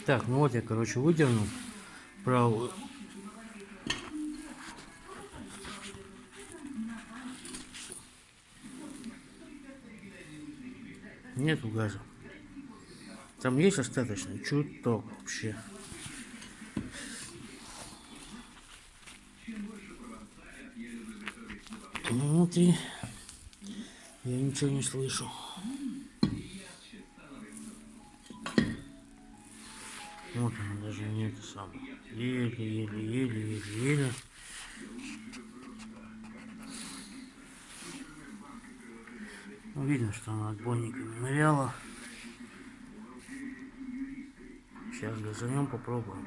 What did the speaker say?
Так, ну вот я, короче, выдернул правую. Нету газа. Там есть остаточный? Чуток вообще. Внутри я ничего не слышу. Вот она даже не это самое. Еле. Ну, видно, что она отбойниками ныряла. Сейчас газанем, попробуем.